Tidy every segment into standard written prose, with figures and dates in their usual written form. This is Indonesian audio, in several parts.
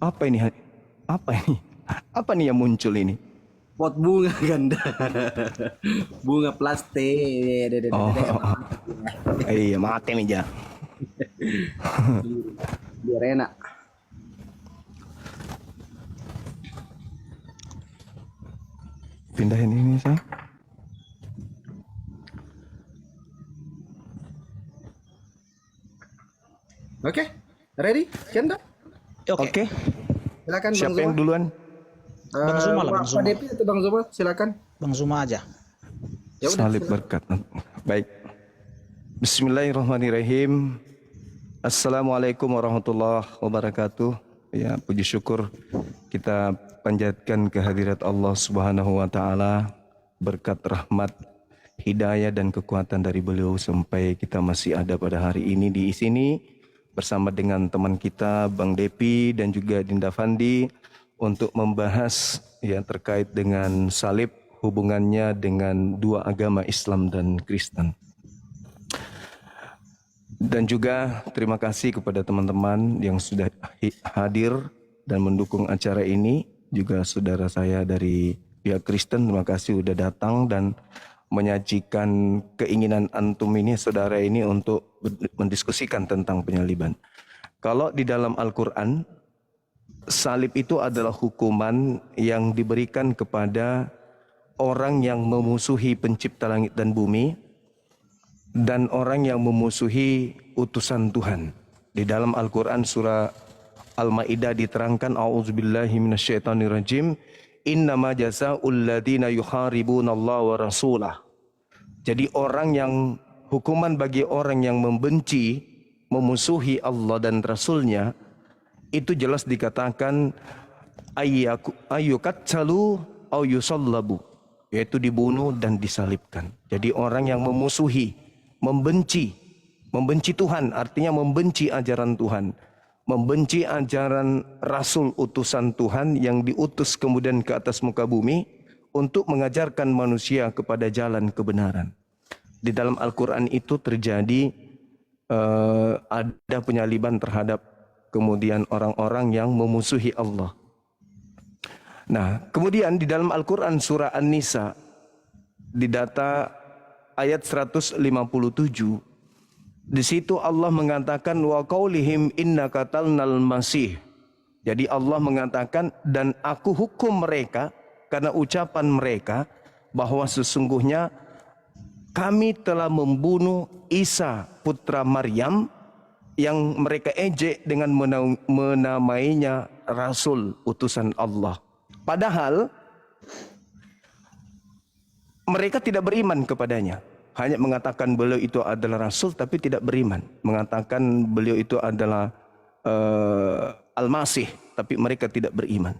Apa ini? Apa ini? Apa nih yang muncul ini? Pot bunga ganda. Bunga plastik. Oh, iya mati meja. Biar enak. Pindahin ini saya. Oke, ready? Kenda? Oke. Silakan Siapa Bang yang Zuma. duluan? Bang Zuma lah, Bang Pak Zuma. Depi atau Bang Zuma? Silakan. Bang Zuma aja. Ya udah, Salib berkat. Baik. Bismillahirrahmanirrahim. Assalamualaikum warahmatullahi wabarakatuh. Ya, puji syukur kita panjatkan kehadirat Allah Subhanahu wa taala, berkat rahmat, hidayah dan kekuatan dari beliau sampai kita masih ada pada hari ini di sini bersama dengan teman kita Bang Depi dan juga Dinda Fandi untuk membahas yang terkait dengan salib, hubungannya dengan dua agama Islam dan Kristen. Dan juga terima kasih kepada teman-teman yang sudah hadir dan mendukung acara ini. Juga saudara saya dari pihak Kristen, terima kasih sudah datang dan menyajikan keinginan antum ini, saudara ini, untuk mendiskusikan tentang penyaliban. Kalau di dalam Al-Quran, salib itu adalah hukuman yang diberikan kepada orang yang memusuhi pencipta langit dan bumi dan orang yang memusuhi utusan Tuhan. Di dalam Al-Quran surah Al-Ma'idah diterangkan, A'udzubillahi minasyaitonirrajim, innama jazaa'ul ladzina yuharibunallaha wa rasulah. Jadi orang yang, hukuman bagi orang yang membenci, memusuhi Allah dan Rasulnya, itu jelas dikatakan ayyukatsalu au yusallabu, yaitu dibunuh dan disalibkan. Jadi orang yang memusuhi, membenci Tuhan, artinya membenci ajaran Tuhan, membenci ajaran Rasul utusan Tuhan yang diutus kemudian ke atas muka bumi untuk mengajarkan manusia kepada jalan kebenaran. Di dalam Al-Quran itu terjadi ada penyaliban terhadap kemudian orang-orang yang memusuhi Allah. Nah, kemudian di dalam Al-Quran surah An-Nisa di data ayat 157, di situ Allah mengatakan wa qaulihim inna qatalnal masih. Jadi Allah mengatakan dan aku hukum mereka karena ucapan mereka bahwa sesungguhnya kami telah membunuh Isa putra Maryam yang mereka ejek dengan menamainya Rasul utusan Allah. Padahal mereka tidak beriman kepadanya. Hanya mengatakan beliau itu adalah Rasul tapi tidak beriman. Mengatakan beliau itu adalah Al-Masih tapi mereka tidak beriman.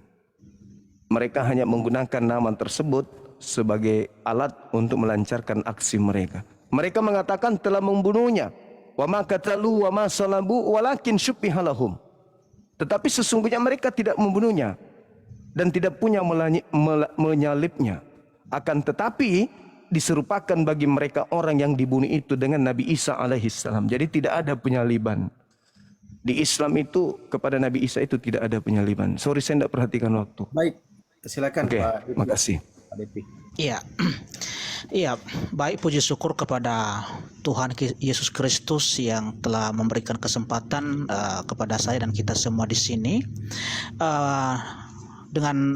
Mereka hanya menggunakan nama tersebut sebagai alat untuk melancarkan aksi mereka. Mereka mengatakan telah membunuhnya. Wa ma qatalu wa ma salabu walakin syubbiha lahum. Tetapi sesungguhnya mereka tidak membunuhnya dan tidak punya menyalibnya. Akan tetapi diserupakan bagi mereka orang yang dibunuh itu dengan Nabi Isa alaihissalam. Jadi tidak ada penyaliban. Di Islam itu kepada Nabi Isa itu tidak ada penyaliban. Sorry saya tidak perhatikan waktu. Baik, silakan Oke, Pak Depi. makasih. Pak Depi. Iya. Iya, baik, puji syukur kepada Tuhan Yesus Kristus yang telah memberikan kesempatan kepada saya dan kita semua di sini dengan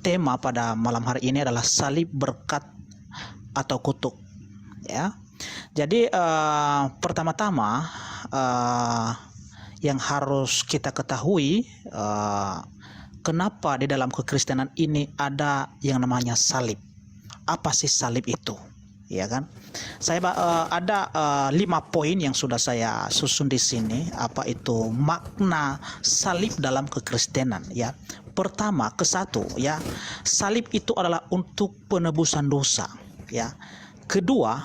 tema pada malam hari ini adalah salib berkat atau kutuk, ya. Jadi pertama-tama yang harus kita ketahui, kenapa di dalam kekristenan ini ada yang namanya salib. Apa sih salib itu, ya kan? Saya ada 5 poin yang sudah saya susun di sini. Apa itu makna salib dalam kekristenan, ya? Pertama, ke-1, ya, salib itu adalah untuk penebusan dosa, ya. Kedua,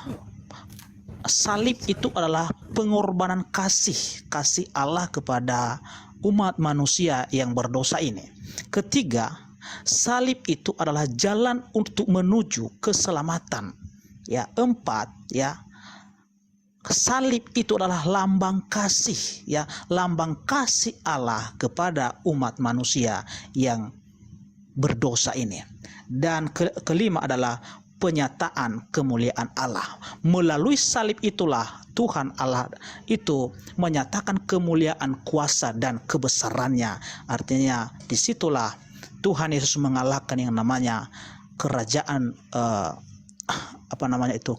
salib itu adalah pengorbanan kasih Allah kepada umat manusia yang berdosa ini. Ketiga, salib itu adalah jalan untuk menuju keselamatan. Ya, 4, ya, salib itu adalah lambang kasih, ya, lambang kasih Allah kepada umat manusia yang berdosa ini. Dan kelima adalah penyataan kemuliaan Allah. Melalui salib itulah Tuhan Allah itu menyatakan kemuliaan, kuasa dan kebesarannya. Artinya disitulah Tuhan Yesus mengalahkan yang namanya kerajaan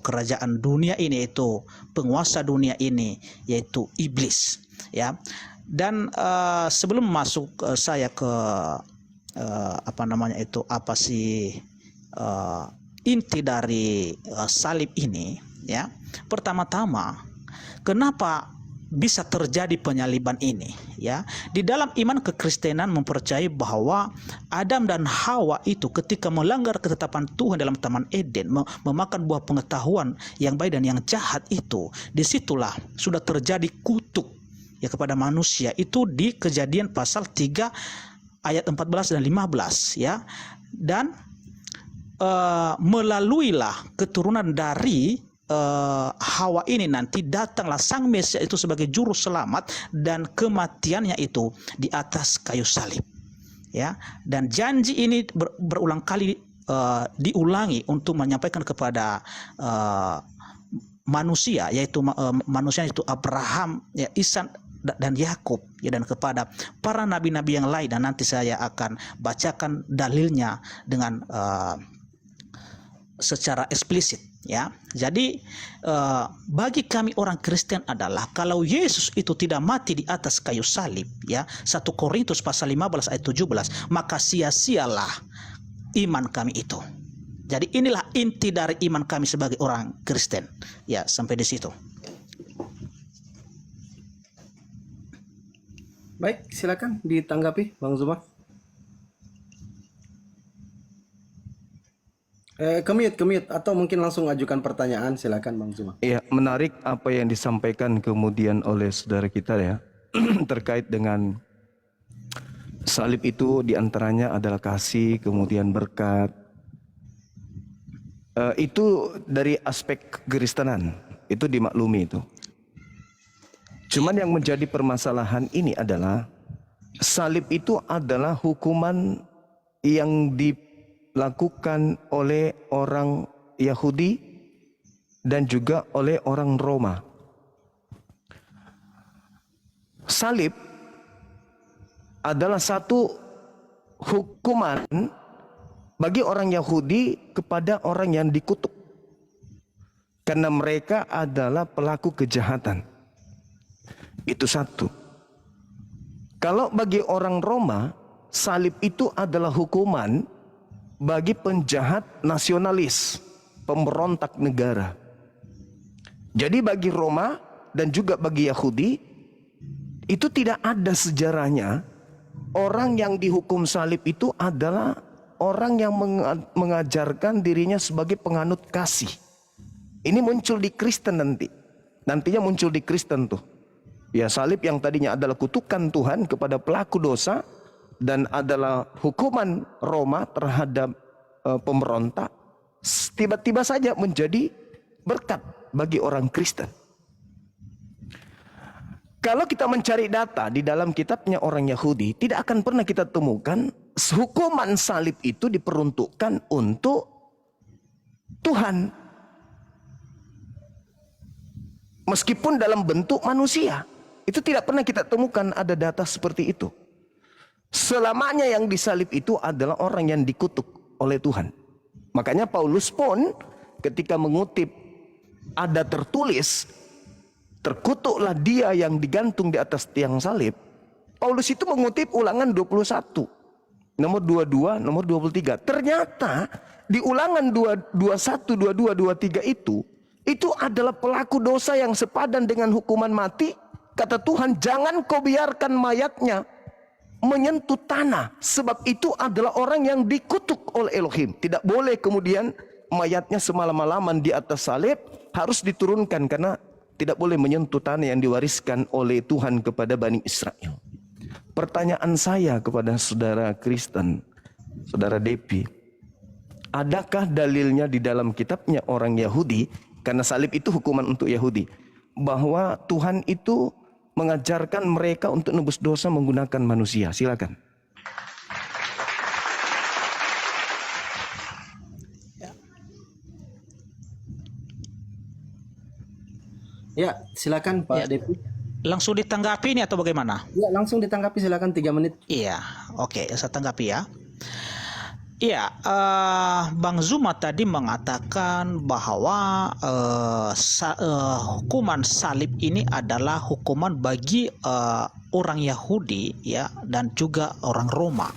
kerajaan dunia ini, itu penguasa dunia ini, yaitu iblis, ya. Dan sebelum masuk saya ke inti dari salib ini, ya. Pertama-tama, kenapa bisa terjadi penyaliban ini, ya? Di dalam iman kekristenan mempercayai bahwa Adam dan Hawa itu ketika melanggar ketetapan Tuhan dalam Taman Eden, memakan buah pengetahuan yang baik dan yang jahat itu, disitulah sudah terjadi kutuk, ya, kepada manusia. Itu di Kejadian pasal 3 ayat 14 dan 15, ya. Dan melaluilah keturunan dari Hawa ini nanti datanglah Sang Mesias itu sebagai juru selamat, dan kematiannya itu di atas kayu salib, ya. Dan janji ini berulang kali diulangi untuk menyampaikan kepada manusia, yaitu manusia itu Abraham, ya, Ishak dan Yakub, ya, dan kepada para nabi-nabi yang lain. Dan nanti saya akan bacakan dalilnya dengan secara eksplisit, ya. Jadi bagi kami orang Kristen adalah kalau Yesus itu tidak mati di atas kayu salib, ya, 1 Korintus pasal 15 ayat 17, maka sia-sialah iman kami itu. Jadi inilah inti dari iman kami sebagai orang Kristen, ya. Sampai di situ. Baik, silakan ditanggapi Bang Zuma. Kemute atau mungkin langsung ajukan pertanyaan, silakan Bang Zuma. Ya, menarik apa yang disampaikan kemudian oleh saudara kita, ya, terkait dengan salib itu diantaranya adalah kasih, kemudian berkat. Itu dari aspek kekristenan, itu dimaklumi itu. Cuman yang menjadi permasalahan ini adalah salib itu adalah hukuman yang dilakukan oleh orang Yahudi dan juga oleh orang Roma. Salib adalah satu hukuman bagi orang Yahudi kepada orang yang dikutuk, karena mereka adalah pelaku kejahatan. Itu satu. Kalau bagi orang Roma, salib itu adalah hukuman bagi penjahat nasionalis, pemberontak negara. Jadi bagi Roma dan juga bagi Yahudi, itu tidak ada sejarahnya orang yang dihukum salib itu adalah orang yang mengajarkan dirinya sebagai penganut kasih. Ini muncul di Kristen nantinya muncul di Kristen tuh. Ya, salib yang tadinya adalah kutukan Tuhan kepada pelaku dosa dan adalah hukuman Roma terhadap pemberontak, tiba-tiba saja menjadi berkat bagi orang Kristen. Kalau kita mencari data di dalam kitabnya orang Yahudi, tidak akan pernah kita temukan hukuman salib itu diperuntukkan untuk Tuhan, meskipun dalam bentuk manusia. Itu tidak pernah kita temukan ada data seperti itu. Selamanya yang disalib itu adalah orang yang dikutuk oleh Tuhan. Makanya Paulus pun ketika mengutip ada tertulis, terkutuklah dia yang digantung di atas tiang salib. Paulus itu mengutip Ulangan 21, nomor 22, nomor 23. Ternyata di Ulangan 21, 22, 23 itu adalah pelaku dosa yang sepadan dengan hukuman mati. Kata Tuhan, jangan kau biarkan mayatnya menyentuh tanah, sebab itu adalah orang yang dikutuk oleh Elohim. Tidak boleh kemudian mayatnya semalam-malaman di atas salib, harus diturunkan karena tidak boleh menyentuh tanah yang diwariskan oleh Tuhan kepada Bani Israel. Pertanyaan saya kepada saudara Kristen, saudara Depi, adakah dalilnya di dalam kitabnya orang Yahudi? Karena salib itu hukuman untuk Yahudi. bahwa Tuhan itu mengajarkan mereka untuk nebus dosa menggunakan manusia. Silakan. Ya, silakan Pak Ya. Depi. Langsung ditanggapi ini atau bagaimana? Ya, langsung ditanggapi silakan 3 menit. Iya, oke, saya tanggapi ya. Iya, Bang Zuma tadi mengatakan bahwa hukuman salib ini adalah hukuman bagi orang Yahudi ya dan juga orang Roma.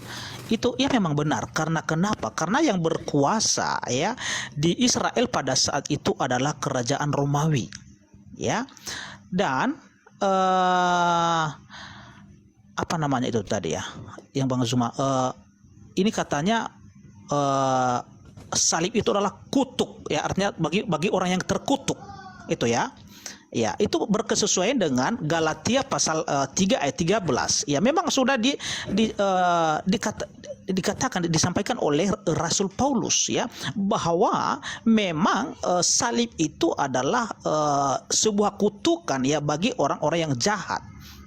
Itu ya memang benar. Karena kenapa? Karena yang berkuasa ya di Israel pada saat itu adalah kerajaan Romawi, ya. Dan apa namanya itu tadi ya? Yang Bang Zuma ini katanya salib itu adalah kutuk ya, artinya bagi orang yang terkutuk itu ya. Ya, itu berkesesuaian dengan Galatia pasal 3 ayat 13. Ya, memang sudah dikatakan disampaikan oleh Rasul Paulus ya bahwa memang salib itu adalah sebuah kutukan ya bagi orang-orang yang jahat.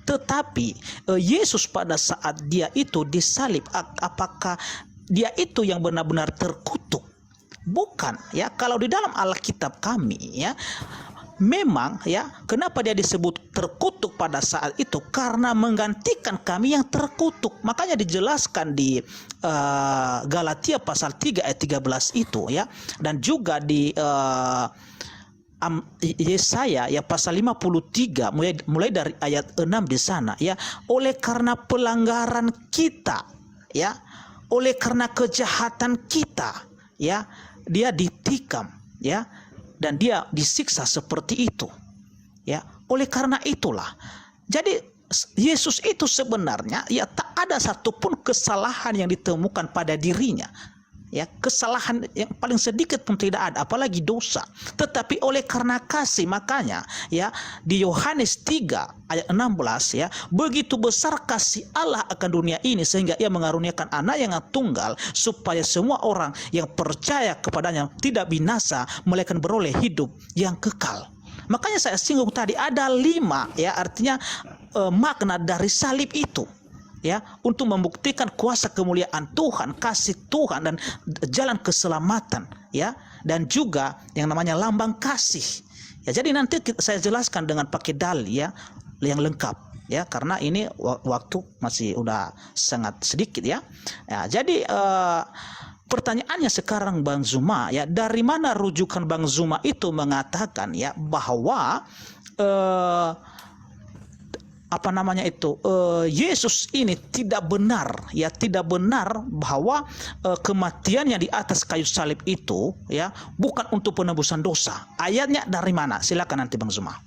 Tetapi Yesus pada saat dia itu disalib, apakah dia itu yang benar-benar terkutuk? Bukan ya. Kalau di dalam Alkitab kami ya, memang ya, kenapa dia disebut terkutuk pada saat itu? Karena menggantikan kami yang terkutuk. Makanya dijelaskan di Galatia pasal 3 ayat 13 itu ya, dan juga di Yesaya ya pasal 53 mulai dari ayat 6 di sana ya. Oleh karena pelanggaran kita ya, oleh karena kejahatan kita ya, dia ditikam ya, dan dia disiksa seperti itu ya. Oleh karena itulah, jadi Yesus itu sebenarnya ya tak ada satupun kesalahan yang ditemukan pada dirinya ya. Kesalahan yang paling sedikit pun tidak ada, apalagi dosa. Tetapi oleh karena kasih, makanya ya di Yohanes 3 ayat 16 ya, begitu besar kasih Allah akan dunia ini sehingga ia mengaruniakan anak yang tunggal supaya semua orang yang percaya kepadanya tidak binasa melainkan beroleh hidup yang kekal. Makanya saya singgung tadi ada 5 ya, artinya makna dari salib itu ya, untuk membuktikan kuasa kemuliaan Tuhan, kasih Tuhan, dan jalan keselamatan ya, dan juga yang namanya lambang kasih ya. Jadi nanti saya jelaskan dengan pakai dalil ya yang lengkap ya, karena ini waktu masih udah sangat sedikit ya. Ya, jadi pertanyaannya sekarang Bang Zuma ya, dari mana rujukan Bang Zuma itu mengatakan ya bahwa apa namanya itu Yesus ini tidak benar ya, tidak benar bahwa kematiannya di atas kayu salib itu ya bukan untuk penebusan dosa. Ayatnya dari mana? Silakan nanti Bang Zuma.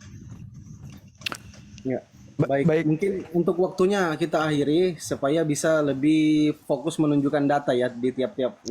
Ya. Baik, mungkin untuk waktunya kita akhiri supaya bisa lebih fokus menunjukkan data ya di tiap-tiap